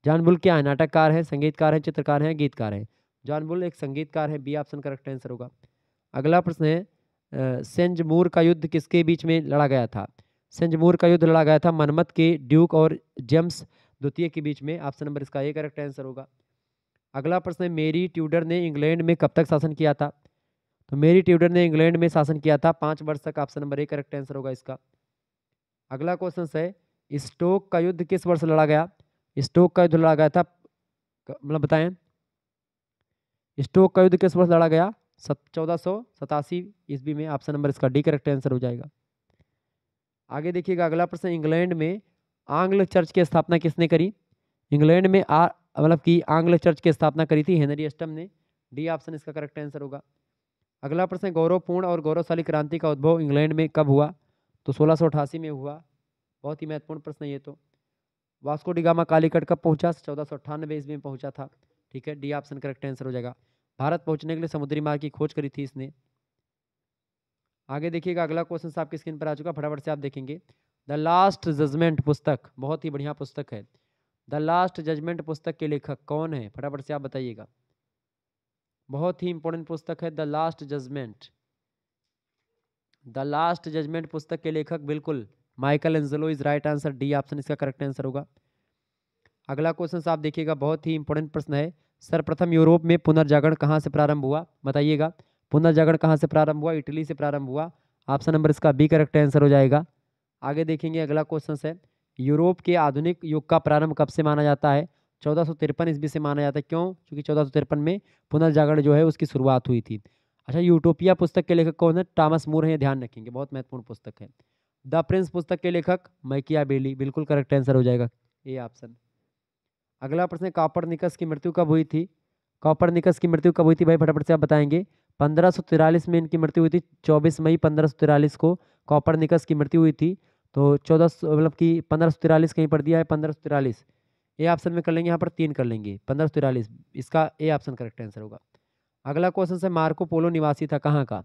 जॉन बुल क्या है? नाटककार है, संगीतकार है, चित्रकार है, गीतकार है? जॉन बुल एक संगीतकार है, बी ऑप्शन करेक्ट आंसर होगा। अगला प्रश्न है, सेंजमूर का युद्ध किसके बीच में लड़ा गया था? सेंजमूर का युद्ध लड़ा गया था मनमथ के ड्यूक और जेम्स द्वितीय के बीच में। ऑप्शन नंबर इसका ए करेक्ट आंसर होगा। अगला प्रश्न है, मेरी ट्यूडर ने इंग्लैंड में कब तक शासन किया था? तो मेरी ट्यूडर ने इंग्लैंड में शासन किया था 5 वर्ष तक। Option number A correct answer होगा इसका। अगला क्वेश्चन है, स्टोक का युद्ध किस वर्ष लड़ा गया? स्टोक का युद्ध लड़ा गया था, मतलब बताएं, स्टोक का युद्ध किस वर्ष लड़ा गया? 1487 में। ऑप्शन नंबर इसका डी करेक्ट आंसर हो जाएगा। आगे देखिएगा अगला प्रश्न, इंग्लैंड में आंग्ल चर्च की स्थापना किसने करी? इंग्लैंड में मतलब कि आंग्ल चर्च की स्थापना करी थी हेनरी अष्टम ने। डी ऑप्शन इसका करेक्ट आंसर होगा। अगला प्रश्न, गौरवपूर्ण और गौरवशाली क्रांति का उद्भव इंग्लैंड में कब हुआ? तो 1688 में हुआ। बहुत ही महत्वपूर्ण प्रश्न है ये तो। वास्को डी गामा कालीकट कब पहुंचा? 1498 में पहुंचा था। ठीक है, डी ऑप्शन करेक्ट आंसर हो जाएगा। भारत पहुंचने के लिए समुद्री मार्ग की खोज करी थी इसने। आगे देखिएगा अगला क्वेश्चन आपकी स्क्रीन पर आ चुका, फटाफट से आप देखेंगे। द लास्ट जजमेंट पुस्तक, बहुत ही बढ़िया पुस्तक है। द लास्ट जजमेंट पुस्तक के लेखक कौन है? फटाफट से आप बताइएगा। बहुत ही इंपॉर्टेंट पुस्तक है the last judgment. The last judgment पुस्तक के लेखक बिल्कुल Michelangelo is right answer. D option इसका करेक्ट आंसर होगा। अगला क्वेश्चन आप देखिएगा, बहुत ही इंपॉर्टेंट प्रश्न है। सर्वप्रथम यूरोप में पुनर्जागरण कहाँ से प्रारंभ हुआ? बताइएगा, पुनर्जागरण कहाँ से प्रारंभ हुआ? इटली से प्रारंभ हुआ। ऑप्शन नंबर इसका बी करेक्ट आंसर हो जाएगा। आगे देखेंगे अगला क्वेश्चन है, यूरोप के आधुनिक युग का प्रारंभ कब से माना जाता है? 1453 ईस्वी से माना जाता है। क्यों? क्योंकि 1453 में पुनर्जागरण जो है उसकी शुरुआत हुई थी। अच्छा, यूटोपिया पुस्तक के लेखक कौन है? टॉमस मूर है, ये ध्यान रखेंगे, बहुत महत्वपूर्ण पुस्तक है। द प्रिंस पुस्तक के लेखक मैकियावेली, बिल्कुल करेक्ट आंसर हो जाएगा ए ऑप्शन। अगला प्रश्न, कॉपरनिकस की मृत्यु कब हुई थी? कॉपरनिकस की मृत्यु कब हुई थी भाई? फटाफट से आप बताएंगे। 1543 में इनकी मृत्यु हुई थी। 24 मई 1543 को कॉपरनिकस की मृत्यु हुई थी। तो 14 मतलब कि 1543 कहीं पर दिया है, 1543 ए ऑप्शन में कर लेंगे, यहाँ पर 3 कर लेंगे, 1543 इसका ए ऑप्शन करेक्ट आंसर होगा। अगला क्वेश्चन है, मार्को पोलो निवासी था कहाँ का?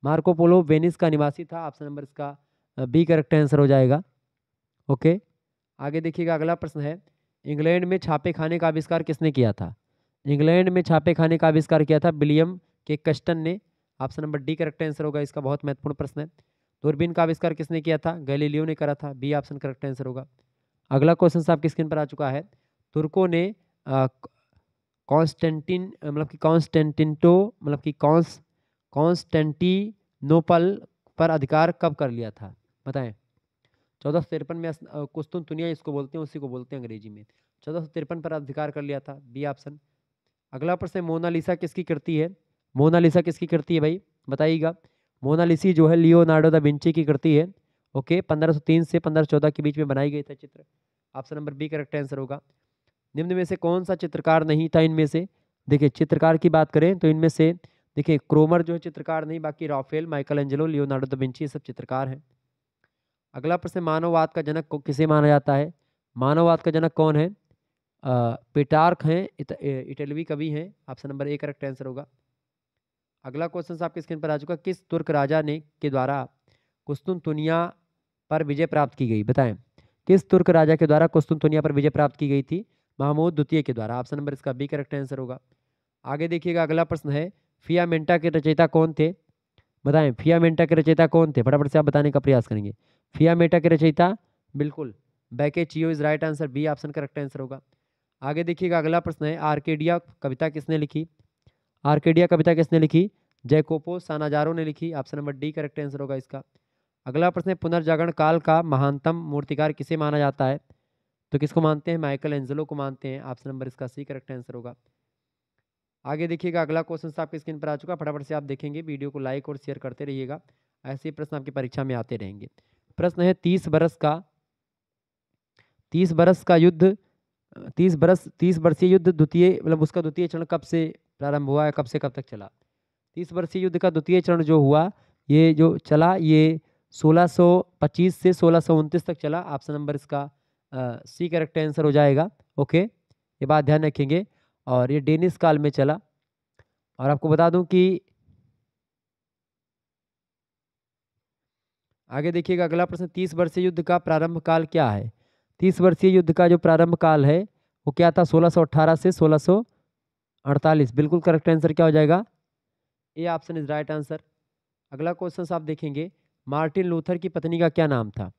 मार्को पोलो वेनिस का निवासी था। ऑप्शन नंबर इसका बी करेक्ट आंसर हो जाएगा। ओके, आगे देखिएगा अगला प्रश्न है, इंग्लैंड में छापे खाने का आविष्कार किसने किया था? इंग्लैंड में छापे खाने का आविष्कार किया था विलियम के कस्टन ने। Option number D correct answer होगा इसका, बहुत महत्वपूर्ण प्रश्न है। दूरबीन का आविष्कार किसने किया था? गैलीलियो ने करा था। बी ऑप्शन करेक्ट आंसर होगा। अगला क्वेश्चन आपकी स्क्रीन पर आ चुका है, तुर्कों ने कॉन्स्टेंटिन मतलब कि कॉन्स्टेंटिनटो मतलब कि कॉन्स्टेंटिनोपल पर अधिकार कब कर लिया था? बताएं। 1453 में कुस्तुनतुनिया इसको बोलते हैं, उसी को बोलते हैं अंग्रेजी में। 1453 पर अधिकार कर लिया था। B option. अगला प्रश्न, मोनालिसा किसकी कृति है? मोनालिसा किसकी कृति है भाई? बताइएगा। मोनालिसी जो है लियोनार्डो दा विंची की कृति है। ओके, 1503 से 1514 के बीच में बनाई गई था चित्र। Option number B correct answer होगा। निम्न में से कौन सा चित्रकार नहीं था इनमें से? देखिए, चित्रकार की बात करें तो इनमें से देखिए क्रोमर जो है चित्रकार नहीं, बाकी Raphael, Michelangelo, Leonardo da Vinci, ये सब चित्रकार हैं। अगला प्रश्न, मानववाद का जनक को किसे माना जाता है? मानववाद का जनक कौन है? पिटार्क हैं, इटलवी कवि हैं। Option number A correct answer होगा। अगला क्वेश्चन आपके स्क्रीन पर आ चुका, किस तुर्क राजा ने के द्वारा कुस्तुनतुनिया पर विजय प्राप्त की गई? बताएं, किस तुर्क राजा के द्वारा कुस्तुनतुनिया पर विजय प्राप्त की गई थी? महमूद द्वितीय के द्वारा। ऑप्शन नंबर इसका बी करेक्ट आंसर होगा। आगे देखिएगा अगला प्रश्न है, फियामेंटा के रचयिता कौन थे? बताएं, फियामेंटा के रचयिता कौन थे? फटाफट से आप बताने का प्रयास करेंगे। फियामेंटा के रचयिता बिल्कुल Boccaccio is right answer. B option correct answer होगा। आगे देखिएगा अगला प्रश्न है, आर्केडिया कविता किसने लिखी? आर्केडिया कविता किसने लिखी? जैकोपो सानाजारो ने लिखी। Option number D correct answer होगा इसका। अगला प्रश्न है, पुनर्जागरण काल का महानतम मूर्तिकार किसे माना जाता है? तो किसको मानते हैं? माइकल एंजेलो को मानते हैं। ऑप्शन नंबर इसका सी करेक्ट आंसर होगा। आगे देखिएगा अगला क्वेश्चन आपके स्क्रीन पर आ चुका, फटाफट से आप देखेंगे, वीडियो को लाइक और शेयर करते रहिएगा, ऐसे ही प्रश्न आपकी परीक्षा में आते रहेंगे। प्रश्न है, 30 बरस का युद्ध 30 वर्षीय युद्ध द्वितीय मतलब उसका द्वितीय चरण कब से प्रारंभ हुआ है, कब से कब तक चला? 30 वर्षीय युद्ध का द्वितीय चरण जो हुआ, ये जो चला, ये 1625 से 1629 तक चला। ऑप्शन नंबर इसका सी करेक्ट आंसर हो जाएगा। ओके, ये बात ध्यान रखेंगे। और ये डेनिस काल में चला। और आपको बता दूं कि आगे देखिएगा अगला प्रश्न, 30 वर्षीय युद्ध का प्रारंभ काल क्या है? 30 वर्षीय युद्ध का जो प्रारंभ काल है वो क्या था? 1618 से 1648। बिल्कुल करेक्ट आंसर क्या हो जाएगा? A option is right answer. अगला क्वेश्चन आप देखेंगे, मार्टिन लूथर की पत्नी का क्या नाम था?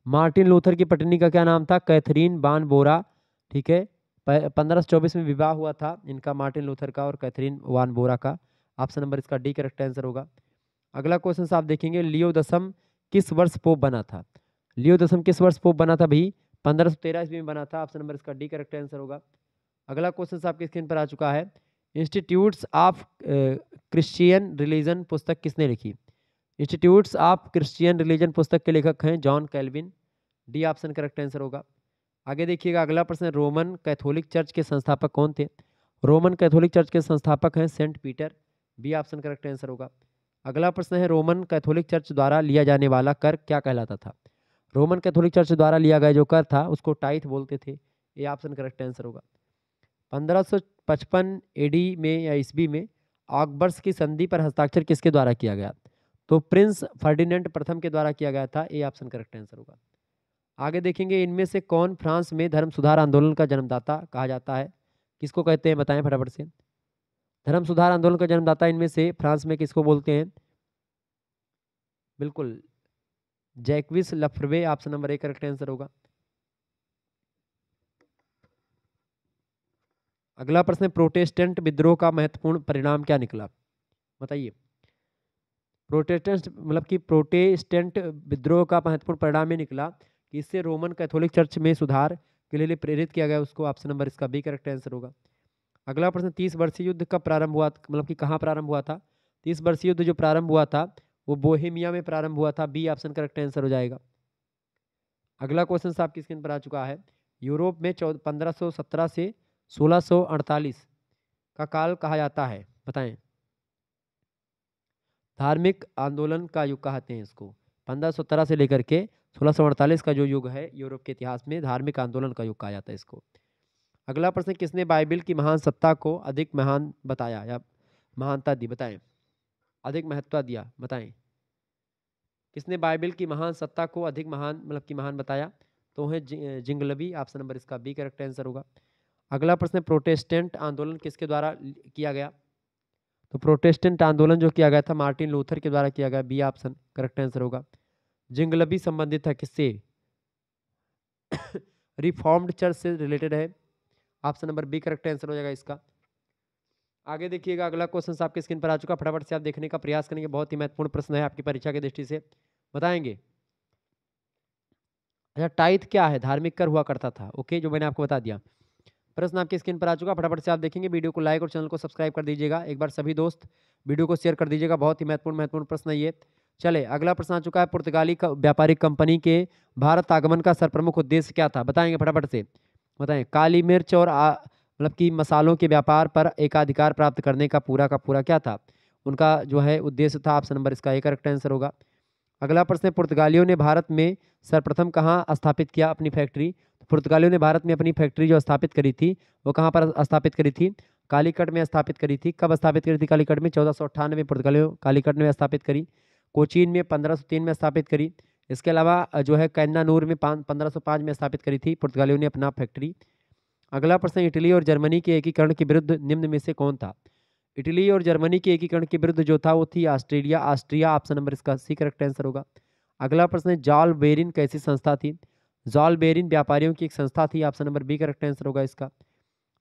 मार्टिन लूथर की पत्नी का क्या नाम था? कैथरीन बान बोरा। ठीक है, 1524 में विवाह हुआ था इनका, मार्टिन लूथर का और कैथरीन वान बोरा का। ऑप्शन नंबर इसका डी करेक्ट आंसर होगा। अगला क्वेश्चन आप देखेंगे, लियो 10 किस वर्ष पोप बना था? लियो दसम किस वर्ष पोप बना था भाई? 1513 ईस्वी में बना था। ऑप्शन नंबर इसका डी करेक्ट आंसर होगा। अगला क्वेश्चन आपकी स्क्रीन पर आ चुका है। इंस्टीट्यूट्स ऑफ क्रिश्चियन रिलीजन पुस्तक किसने लिखी? इंस्टीट्यूट्स ऑफ क्रिश्चियन रिलीजन पुस्तक के लेखक हैं John Calvin. D option correct answer होगा। आगे देखिएगा अगला प्रश्न, रोमन कैथोलिक चर्च के संस्थापक कौन थे? रोमन कैथोलिक चर्च के संस्थापक हैं saint Peter. B option correct answer होगा। अगला प्रश्न है, रोमन कैथोलिक चर्च द्वारा लिया जाने वाला कर क्या कहलाता था? रोमन कैथोलिक चर्च द्वारा लिया गया जो कर था उसको टाइथ बोलते थे। ये ऑप्शन करेक्ट आंसर होगा। 1555 एडी में या ईस्वी में अकबर्स की संधि पर हस्ताक्षर किसके द्वारा किया गया? तो प्रिंस फर्डिनेंड प्रथम के द्वारा किया गया था। ए ऑप्शन करेक्ट आंसर होगा। आगे देखेंगे, इनमें से कौन फ्रांस में धर्म सुधार आंदोलन का जन्मदाता कहा जाता है? किसको कहते हैं बताएं फटाफट से। धर्म सुधार आंदोलन का जन्मदाता इनमें से फ्रांस में किसको बोलते हैं? बिल्कुल Jacques Lefevre. Option number A correct answer होगा। अगला प्रश्न, प्रोटेस्टेंट विद्रोह का महत्वपूर्ण परिणाम क्या निकला? बताइए। प्रोटेस्टेंट मतलब कि प्रोटेस्टेंट विद्रोह का महत्वपूर्ण परिणाम ये निकला कि इससे रोमन कैथोलिक चर्च में सुधार के लिए प्रेरित किया गया उसको। ऑप्शन नंबर इसका बी करेक्ट आंसर होगा। अगला प्रश्न, 30 वर्षीय युद्ध कब प्रारंभ हुआ, मतलब कि कहाँ प्रारंभ हुआ था? 30 वर्षीय युद्ध जो प्रारंभ हुआ था वो बोहेमिया में प्रारंभ हुआ था। बी ऑप्शन करेक्ट आंसर हो जाएगा। अगला क्वेश्चन आपकी स्क्रीन पर आ चुका है। यूरोप में 1517 से 1648 का काल कहा जाता है, बताएं। धार्मिक आंदोलन का युग कहते हैं इसको। 1517 से लेकर के 1648 का जो युग है यूरोप के इतिहास में धार्मिक आंदोलन का युग कहा जाता है इसको। अगला प्रश्न, किसने बाइबिल की महान सत्ता को अधिक महान बताया या महानता दी, बताएं। अधिक महत्व दिया, बताएं। किसने बाइबिल की महान सत्ता को अधिक महान मतलब कि महान बताया? तो है जिंगलबी। ऑप्शन नंबर इसका बी करेक्ट आंसर होगा। अगला प्रश्न, प्रोटेस्टेंट आंदोलन किसके द्वारा किया गया? तो प्रोटेस्टेंट आंदोलन जो किया गया था मार्टिन लूथर के द्वारा किया गया। बी ऑप्शन करेक्ट आंसर होगा। जिंगलबी संबंधित है किससे? रिफॉर्म्ड चर्च से रिलेटेड है। Option number B correct answer हो जाएगा इसका। आगे देखिएगा अगला क्वेश्चन आपके स्क्रीन पर आ चुका, फटाफट से आप देखने का प्रयास करेंगे। बहुत ही महत्वपूर्ण प्रश्न है आपकी परीक्षा की दृष्टि से, बताएंगे। अच्छा, टाइथ क्या है? धार्मिक कर हुआ करता था। ओके, जो मैंने आपको बता दिया। प्रश्न आपकी स्क्रीन पर आ चुका, फटाफट से आप देखेंगे। वीडियो को लाइक और चैनल को सब्सक्राइब कर दीजिएगा। एक बार सभी दोस्त वीडियो को शेयर कर दीजिएगा। बहुत ही महत्वपूर्ण प्रश्न है ये। चले अगला प्रश्न आ चुका है। पुर्तगाली व्यापारिक कंपनी के भारत आगमन का सर्वप्रमुख उद्देश्य क्या था, बताएंगे फटाफट से, बताएं। काली मिर्च और मतलब कि मसालों के व्यापार पर एकाधिकार प्राप्त करने का पूरा क्या था उनका जो है उद्देश्य था? ऑप्शन नंबर इसका ए करेक्ट आंसर होगा। अगला प्रश्न, पुर्तगालियों ने भारत में सर्वप्रथम कहाँ स्थापित किया अपनी फैक्ट्री? पुर्तगालियों ने भारत में अपनी फैक्ट्री जो स्थापित करी थी वो कहाँ पर स्थापित करी थी? कालीकट में स्थापित करी थी। कब स्थापित करी थी कालीकट में? 1498 में पुर्तगालियों कालीकट में स्थापित करी। कोचीन में 1503 में स्थापित करी। इसके अलावा जो है कैन्नानूर में 1505 में स्थापित करी थी पुर्तगालियों ने अपना फैक्ट्री। अगला प्रश्न, इटली और जर्मनी के एकीकरण के विरुद्ध निम्न में से कौन था? इटली और जर्मनी के एकीकरण के विरुद्ध जो था वो थी ऑस्ट्रिया। ऑप्शन नंबर इसका सी करेक्ट आंसर होगा। अगला प्रश्न, जॉल बेरिन कैसी संस्था थी? जॉल बेरिन व्यापारियों की एक संस्था थी। Option number B correct answer होगा इसका।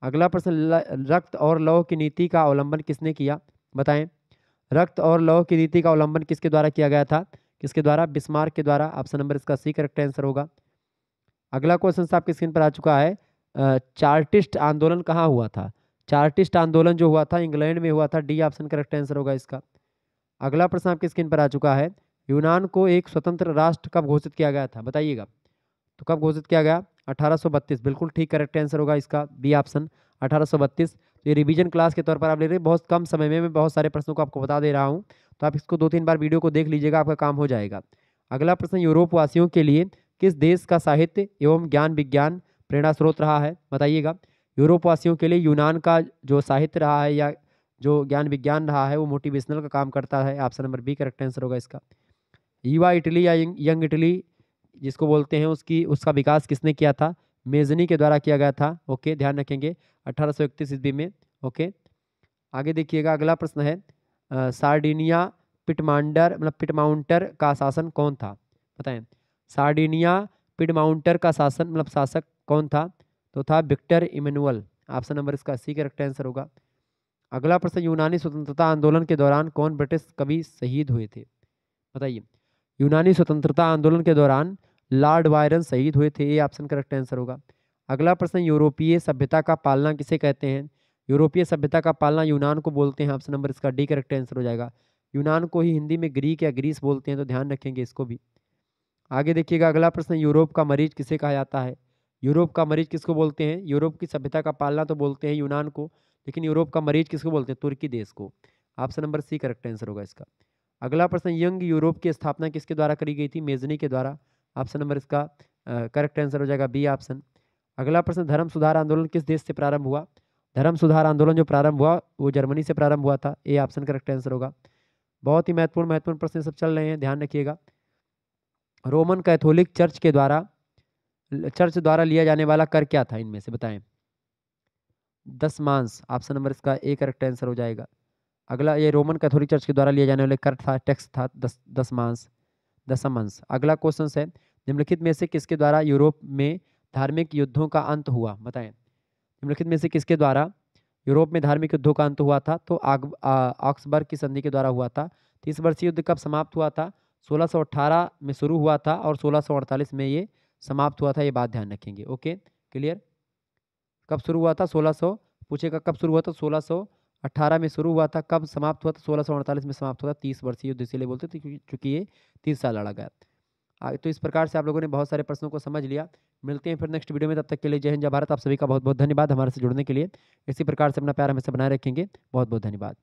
अगला प्रश्न, रक्त और लौह की नीति का अवलंबन किसने किया, बताएं। रक्त और लौह की नीति का अवलंबन किसके द्वारा किया गया था? किसके द्वारा? बिस्मार्क के द्वारा। ऑप्शन नंबर इसका सी करेक्ट आंसर होगा। अगला क्वेश्चन आपकी स्क्रीन पर आ चुका है। चार्टिस्ट आंदोलन कहाँ हुआ था? चार्टिस्ट आंदोलन जो हुआ था इंग्लैंड में हुआ था। डी ऑप्शन करेक्ट आंसर होगा इसका। अगला प्रश्न आपकी स्क्रीन पर आ चुका है। यूनान को एक स्वतंत्र राष्ट्र कब घोषित किया गया था, बताइएगा। तो कब घोषित किया गया? 1832। बिल्कुल ठीक करेक्ट आंसर होगा इसका बी ऑप्शन 1832। तो ये रिवीजन क्लास के तौर पर आप ले रहे हैं। बहुत कम समय में मैं बहुत सारे प्रश्नों को आपको बता दे रहा हूँ, तो आप इसको 2-3 बार वीडियो को देख लीजिएगा, आपका काम हो जाएगा। अगला प्रश्न, यूरोप वासियों के लिए किस देश का साहित्य एवं ज्ञान विज्ञान प्रेरणा स्रोत रहा है, बताइएगा। यूरोप वासियों के लिए यूनान का जो साहित्य रहा है या जो ज्ञान विज्ञान रहा है वो मोटिवेशनल का काम करता है। Option number B correct answer होगा इसका। युवा इटली या यंग इटली जिसको बोलते हैं उसका विकास किसने किया था? मेजनी के द्वारा किया गया था। ओके, ध्यान रखेंगे 1831 ईस्वी में। ओके, आगे देखिएगा अगला प्रश्न है। सार्डिनिया पिटमाउंटर का शासन कौन था, बताएं। सार्डिनिया पिटमाउंटर का शासन मतलब शासक कौन था? तो था विक्टर इमैनुअल। ऑप्शन नंबर इसका सी करेक्ट आंसर होगा। अगला प्रश्न, यूनानी स्वतंत्रता आंदोलन के दौरान कौन ब्रिटिश कवि शहीद हुए थे, बताइए। यूनानी स्वतंत्रता आंदोलन के दौरान लॉर्ड बायरन शहीद हुए थे, ये ऑप्शन करेक्ट आंसर होगा। अगला प्रश्न, यूरोपीय सभ्यता का पालना किसे कहते हैं? यूरोपीय सभ्यता का पालना यूनान को बोलते हैं, ऑप्शन नंबर इसका डी करेक्ट आंसर हो जाएगा। यूनान को ही हिंदी में ग्रीक या ग्रीस बोलते हैं, तो ध्यान रखेंगे इसको भी। आगे देखिएगा, अगला प्रश्न, यूरोप का मरीज किसे कहा जाता है? यूरोप का मरीज किसको बोलते हैं? यूरोप की सभ्यता का पालना तो बोलते हैं यूनान को, लेकिन यूरोप का मरीज किसको बोलते हैं? तुर्की देश को। Option number C correct answer होगा इसका। अगला प्रश्न, यंग यूरोप की स्थापना किसके द्वारा करी गई थी? मेजनी के द्वारा। ऑप्शन नंबर इसका करेक्ट आंसर हो जाएगा बी ऑप्शन। अगला प्रश्न, धर्म सुधार आंदोलन किस देश से प्रारंभ हुआ? धर्म सुधार आंदोलन जो प्रारंभ हुआ वो जर्मनी से प्रारंभ हुआ था, ए ऑप्शन करेक्ट आंसर होगा। बहुत ही महत्वपूर्ण महत्वपूर्ण प्रश्न सब चल रहे हैं, ध्यान रखिएगा। रोमन कैथोलिक चर्च द्वारा लिया जाने वाला कर क्या था, इनमें से बताएं। दशमांश, ऑप्शन नंबर इसका ए करेक्ट आंसर हो जाएगा। अगला, ये रोमन कैथोलिक चर्च के द्वारा लिया जाने वाला कर था, टैक्स था, दशमांश, दशमांश। अगला क्वेश्चन है, निम्नलिखित में से किसके द्वारा यूरोप में धार्मिक युद्धों का अंत हुआ, बताएं। निम्नलिखित में से किसके द्वारा यूरोप में धार्मिक युद्धों का अंत हुआ था? तो ऑक्सबर्ग की संधि के द्वारा हुआ था। 30 वर्षीय युद्ध कब समाप्त हुआ था? 1618 में शुरू हुआ था और 1648 में ये समाप्त हुआ था, ये बात ध्यान रखेंगे। Okay, clear. कब शुरू हुआ था? 1600 पूछेगा कब शुरू हुआ था? 1618 में शुरू हुआ था। कब समाप्त हुआ था? 1648 में समाप्त हुआ था। 30 वर्षीय युद्ध इसीलिए बोलते थे क्योंकि ये 30 साल लड़ा गया। तो इस प्रकार से आप लोगों ने बहुत सारे प्रश्नों को समझ लिया। मिलते हैं फिर नेक्स्ट वीडियो में, तब तक के लिए जय हिंद जय भारत। आप सभी का बहुत बहुत धन्यवाद हमारे से जुड़ने के लिए। इसी प्रकार से अपना प्यार हमेशा बनाए रखेंगे। बहुत बहुत धन्यवाद।